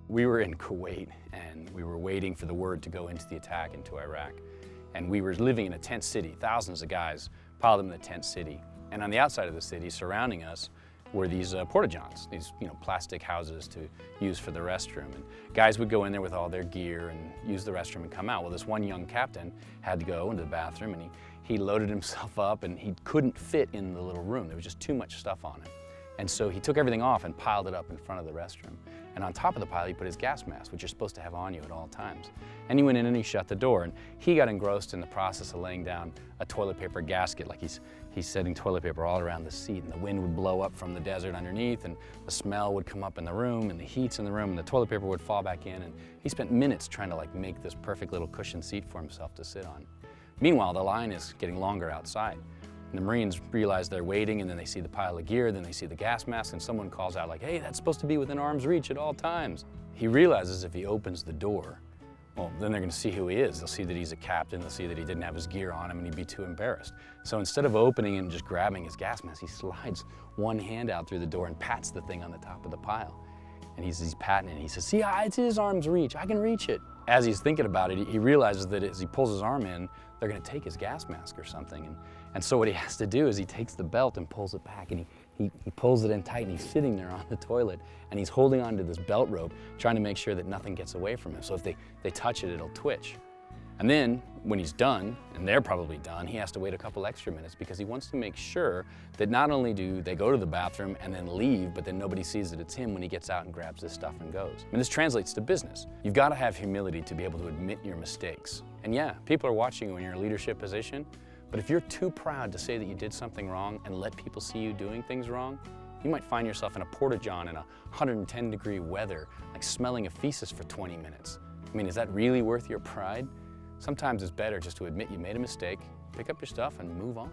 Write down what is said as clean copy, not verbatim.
We were in Kuwait and we were waiting for the word to go into the attack into Iraq. And we were living in a tent city, thousands of guys piled in the tent city. And on the outside of the city, surrounding us, were these porta-johns, these plastic houses to use for the restroom. And guys would go in there with all their gear and use the restroom and come out. Well, this one young captain had to go into the bathroom and he loaded himself up and he couldn't fit in the little room. There was just too much stuff on him. And so he took everything off and piled it up in front of the restroom. And on top of the pile, he put his gas mask, which you're supposed to have on you at all times. And he went in and he shut the door. And he got engrossed in the process of laying down a toilet paper gasket, like he's setting toilet paper all around the seat. And the wind would blow up from the desert underneath, and the smell would come up in the room, and the heat's in the room, and the toilet paper would fall back in. And he spent minutes trying to make this perfect little cushion seat for himself to sit on. Meanwhile, the line is getting longer outside. And the Marines realize they're waiting, and then they see the pile of gear, then they see the gas mask, and someone calls out like, "Hey, that's supposed to be within arm's reach at all times." He realizes if he opens the door, well, then they're gonna see who he is. They'll see that he's a captain, they'll see that he didn't have his gear on him, and he'd be too embarrassed. So instead of opening and just grabbing his gas mask, he slides one hand out through the door and pats the thing on the top of the pile. And he's patting it, and he says, "See, it's his arm's reach, I can reach it." As he's thinking about it, he realizes that as he pulls his arm in, they're gonna take his gas mask or something. And so what he has to do is he takes the belt and pulls it back, and he pulls it in tight, and he's sitting there on the toilet, and he's holding onto this belt rope, trying to make sure that nothing gets away from him. So if they touch it, it'll twitch. And then when he's done, and they're probably done, he has to wait a couple extra minutes because he wants to make sure that not only do they go to the bathroom and then leave, but then nobody sees that it's him when he gets out and grabs this stuff and goes. And this translates to business. You've got to have humility to be able to admit your mistakes. And yeah, people are watching you when you're in a leadership position, but if you're too proud to say that you did something wrong and let people see you doing things wrong, you might find yourself in a porta-john in 110-degree weather, smelling of feces for 20 minutes. I mean, is that really worth your pride? Sometimes it's better just to admit you made a mistake, pick up your stuff, and move on.